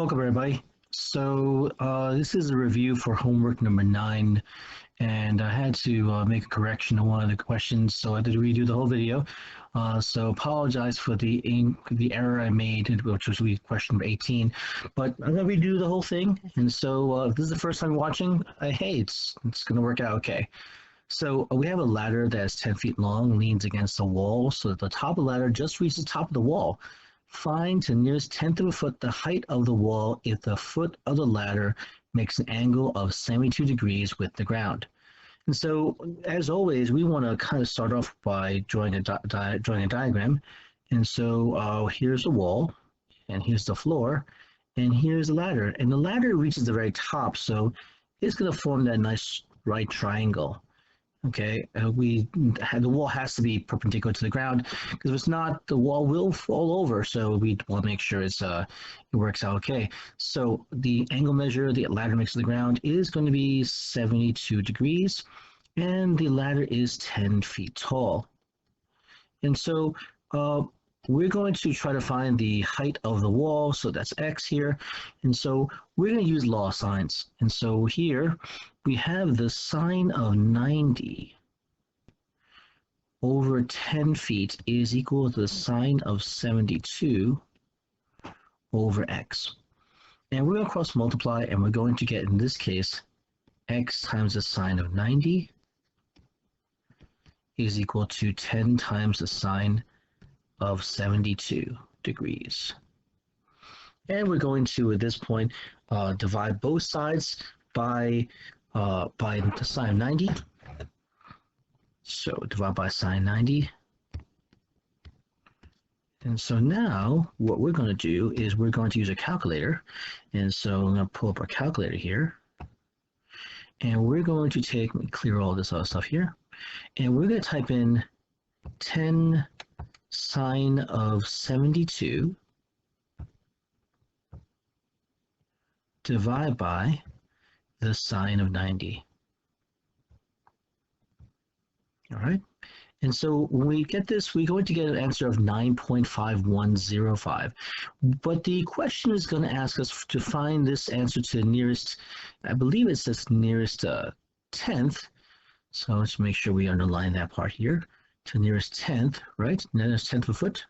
Welcome, everybody. This is a review for homework number 9, and I had to make a correction on one of the questions, so I had to redo the whole video. So apologize for the error I made, which was question number 18. But I'm going to redo the whole thing, and so if this is the first time watching, hey, it's going to work out okay. So we have a ladder that's 10 feet long, leans against the wall, so that the top of the ladder just reaches the top of the wall. Find to the nearest tenth of a foot the height of the wall if the foot of the ladder makes an angle of 72 degrees with the ground. And so, as always, we want to kind of start off by drawing a diagram. And so here's the wall, and here's the floor, and here's the ladder. And the ladder reaches the very top, so it's going to form that nice right triangle. Okay, the wall has to be perpendicular to the ground, because if it's not, the wall will fall over. So we want to make sure it works out okay. So the angle measure the ladder makes to the ground is going to be 72 degrees, and the ladder is 10 feet tall. And so we're going to try to find the height of the wall, so that's x here. And so we're going to use law signs. And so here we have the sine of 90 over 10 feet is equal to the sine of 72 over x. And we're going to cross multiply, and we're going to get, in this case, x times the sine of 90 is equal to 10 times the sine of 72 degrees. And we're going to, at this point, divide both sides by the sine of 90. So divide by sine 90. And so now what we're going to do is we're going to use a calculator. And so I'm going to pull up our calculator here. And we're going to clear all this other stuff here. And we're going to type in 10 sine of 72 divide by the sine of 90. All right. And so when we get this, we're going to get an answer of 9.5105. But the question is going to ask us to find this answer to the nearest, I believe it says nearest tenth. So let's make sure we underline that part here. To the nearest tenth, right? Nearest tenth of a foot.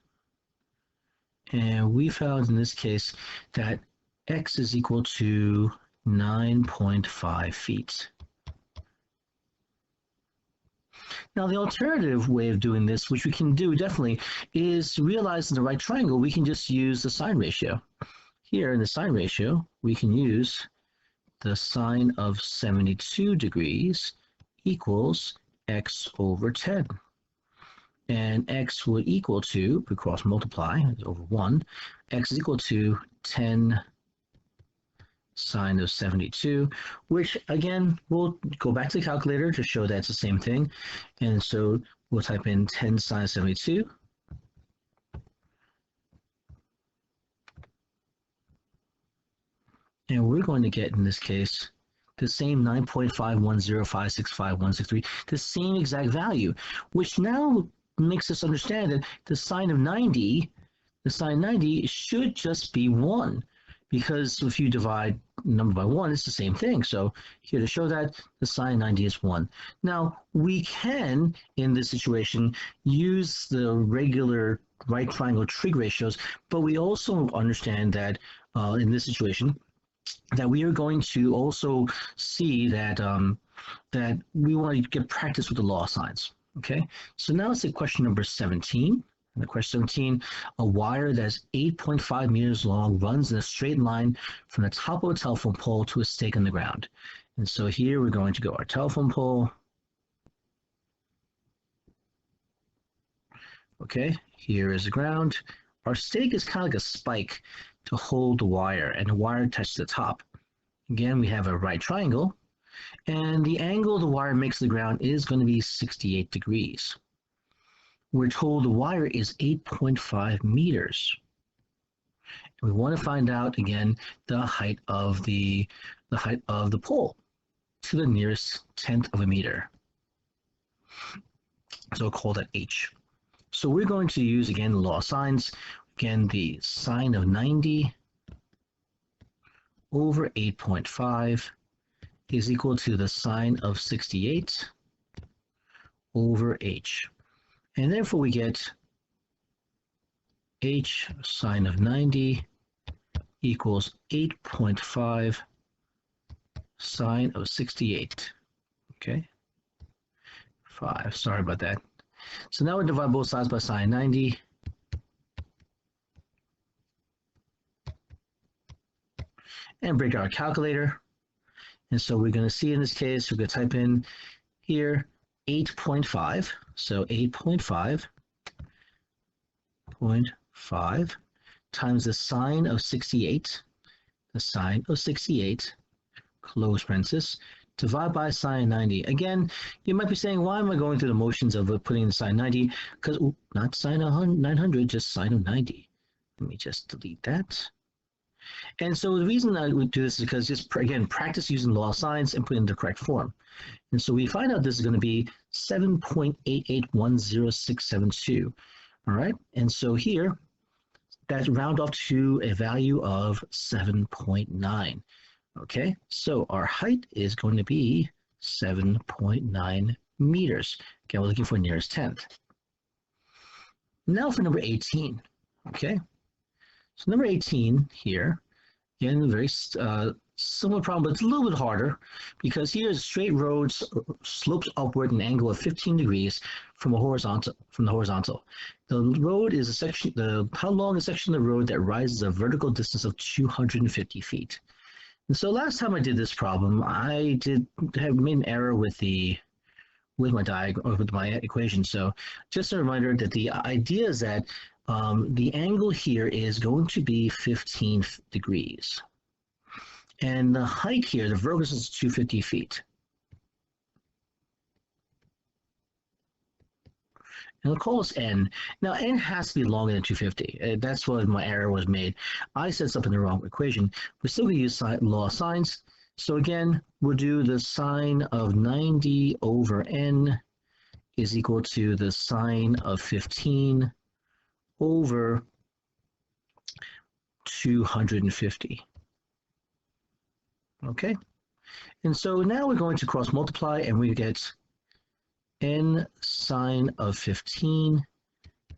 And we found in this case that x is equal to 9.5 feet. Now the alternative way of doing this, which we can do definitely, is to realize in the right triangle we can just use the sine ratio. Here in the sine ratio, we can use the sine of 72 degrees equals x over 10. And x will equal to, we cross multiply, over 1, x is equal to 10 sine of 72, which again, we'll go back to the calculator to show that it's the same thing. And so we'll type in 10 sine 72. And we're going to get, in this case, the same 9.510565163, the same exact value, which now makes us understand that the sine of 90 should just be 1, because if you divide number by 1, it's the same thing. So here to show that, the sine of 90 is 1. Now, we can, in this situation, use the regular right triangle trig ratios, but we also understand that in this situation, that we are going to also see that, that we want to get practice with the law signs. Okay, so now let's say question number 17. And the question 17, a wire that's 8.5 meters long runs in a straight line from the top of a telephone pole to a stake in the ground. And so here we're going to go our telephone pole. Okay, here is the ground. Our stake is kind of like a spike to hold the wire, and the wire touches the top. Again, we have a right triangle, and the angle the wire makes to the ground is going to be 68 degrees. We're told the wire is 8.5 meters. We want to find out again the height of the pole to the nearest tenth of a meter. So we'll call that h. So we're going to use again the law of sines. Again, the sine of 90 over 8.5 is equal to the sine of 68 over h. And therefore we get h sine of 90 equals 8.5 sine of 68. Okay, 5, sorry about that. So now we divide both sides by sine 90. And break out our calculator. And so we're going to see in this case, we're going to type in here 8.5. So 8.5 times the sine of 68, close parenthesis, divide by sine 90. Again, you might be saying, why am I going through the motions of putting the sine 90? Because not sine of 900, just sine of 90. Let me just delete that. And so the reason I would do this is because just, again, practice using law of sines and put it in the correct form. And so we find out this is going to be 7.8810672. All right. And so here, that round off to a value of 7.9. Okay. So our height is going to be 7.9 meters. Again, we're looking for nearest tenth. Now for number 18. Okay. So number 18 here, again, very similar problem, but it's a little bit harder because here is a straight road slopes upward an angle of 15 degrees from the horizontal. The road is a section. How long is a section of the road that rises a vertical distance of 250 feet? And so last time I did this problem, I have made an error with my equation. So just a reminder that the idea is that the angle here is going to be 15 degrees. And the height here, the vertical distance is 250 feet. And we'll call this n. Now, n has to be longer than 250. That's what my error was made. I set this up in the wrong equation. We're still going to use law of sines. So again, we'll do the sine of 90 over n is equal to the sine of 15 over 250. Okay, and so now we're going to cross multiply and we get n sine of 15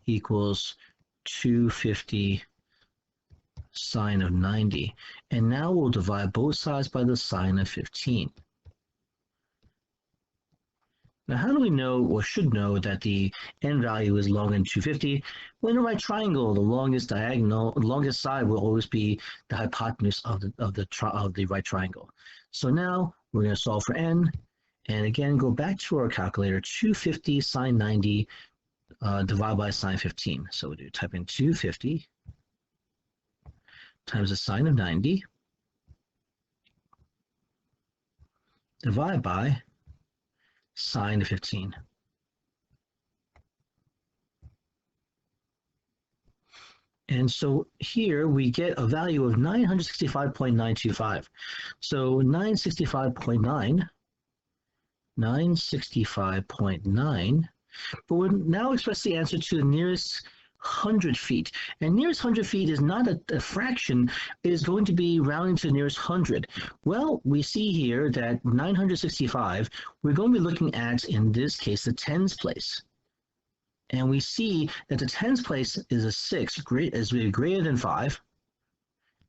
equals 250 sine of 90. And now we'll divide both sides by the sine of 15. Now, how do we know or should know that the n value is longer than 250? Well, in a right triangle, the longest side will always be the hypotenuse of the right triangle. So now we're going to solve for n, and again go back to our calculator. 250 sine 90 divided by sine 15. So we'll type in 250 times the sine of 90 divided by sine of 15. And so here we get a value of 965.925. So 965.9, but we'll now express the answer to the nearest 100 feet. And nearest 100 feet is not a fraction, it is going to be rounding to the nearest 100. Well, we see here that 965, we're going to be looking at, in this case, the tens place. And we see that the tens place is a 6, greater than 5.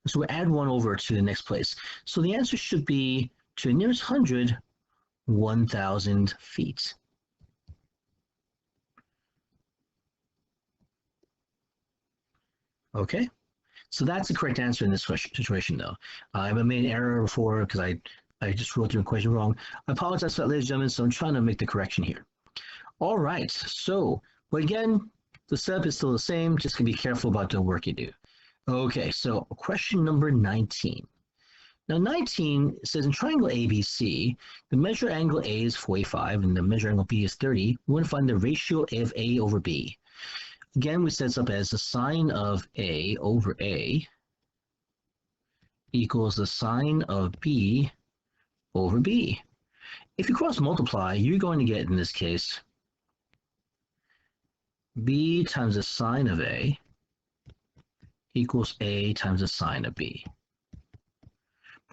So we add 1 over to the next place. So the answer should be, to the nearest 100, 1,000 feet. Okay, so that's the correct answer in this situation, though. I made an error before because I just wrote the equation wrong. I apologize for that, ladies and gentlemen, so I'm trying to make the correction here. All right, so, but again, the setup is still the same, just gonna be careful about the work you do. Okay, so question number 19. Now 19 says in triangle ABC, the measure angle A is 45 and the measure angle B is 30. We want to find the ratio of A over B. Again, we set this up as the sine of A over A equals the sine of B over B. If you cross multiply, you're going to get, in this case, B times the sine of A equals A times the sine of B.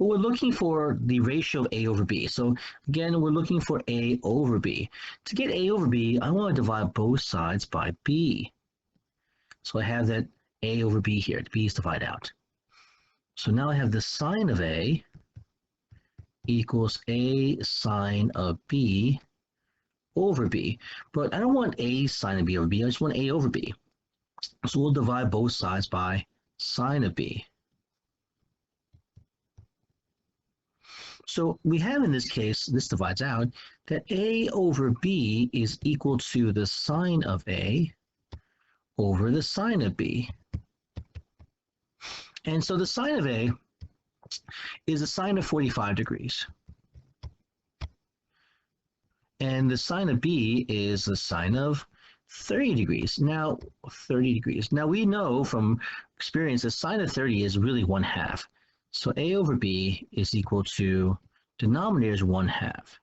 but we're looking for the ratio of A over B. So again, we're looking for A over B. To get A over B, I want to divide both sides by B. So I have that A over B here. The B is divided out. So now I have the sine of A equals A sine of B over B. But I don't want A sine of B over B. I just want A over B. So we'll divide both sides by sine of B. So we have in this case, this divides out, that A over B is equal to the sine of A over the sine of B. And so the sine of A is the sine of 45 degrees. And the sine of B is the sine of 30 degrees. Now, 30 degrees. Now we know from experience that sine of 30 is really 1/2. So A over B is equal to, denominator is 1/2.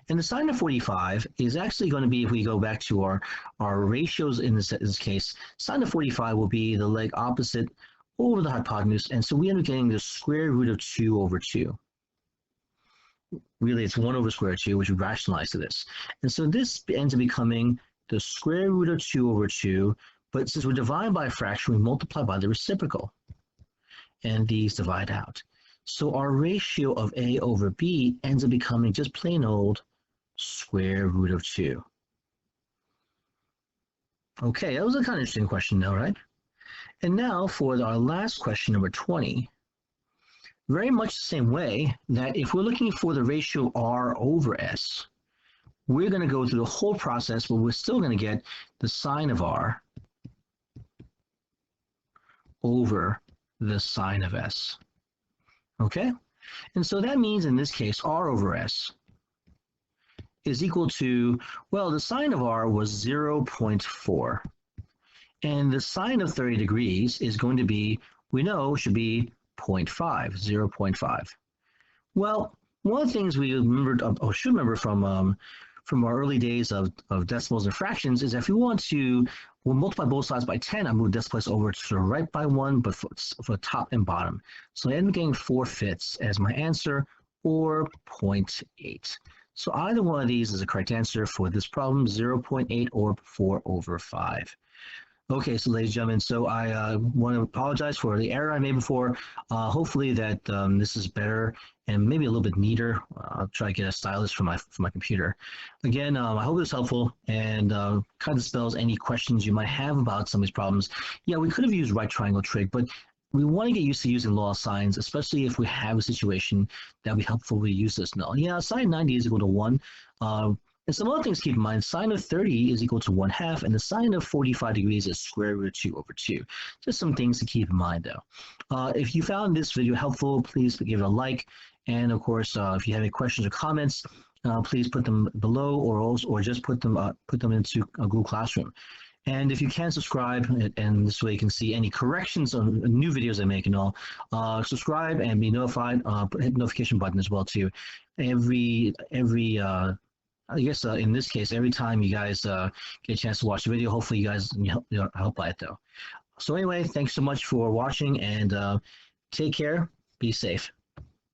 And the sine of 45 is actually going to be, if we go back to our ratios in this case, sine of 45 will be the leg opposite over the hypotenuse. And so we end up getting the square root of 2 over 2. Really, it's 1 over square root of 2, which we rationalize to this. And so this ends up becoming the square root of 2 over 2. But since we're dividing by a fraction, we multiply by the reciprocal. And these divide out. So our ratio of A over B ends up becoming just plain old square root of 2. Okay, that was a kind of interesting question though, right? And now for our last question, number 20. Very much the same way that if we're looking for the ratio R over S, we're going to go through the whole process, but we're still going to get the sine of R over the sine of S. Okay? And so that means in this case, R over S is equal to, well, the sine of R was 0.4. And the sine of 30 degrees is going to be, we know, should be 0.5, 0.5. Well, one of the things we remembered, or should remember from our early days of decimals and fractions is if we want to, we'll multiply both sides by 10, I move this place over to the right by 1, but for top and bottom. So I end up getting 4/5 as my answer, or 0.8. So either one of these is a correct answer for this problem, 0.8 or 4 over 5. Okay, so ladies and gentlemen, so I want to apologize for the error I made before. Hopefully that this is better and maybe a little bit neater. I'll try to get a stylus for my computer. Again, I hope it's helpful and kind of dispels any questions you might have about some of these problems. Yeah, we could have used right triangle trig, but we want to get used to using law of sines, especially if we have a situation that would be helpful to use this null. Yeah, sine 90 is equal to 1. And some other things to keep in mind, sine of 30 is equal to 1/2, and the sine of 45 degrees is square root of 2 over 2. Just some things to keep in mind, though. If you found this video helpful, please give it a like. And, of course, if you have any questions or comments, please put them below or just put them into a Google Classroom. And if you can subscribe, and this way you can see any corrections on new videos I make and all, subscribe and be notified. Hit the notification button as well, too. I guess in this case, every time you guys get a chance to watch the video, hopefully you guys help by it though. So anyway, thanks so much for watching and take care. Be safe.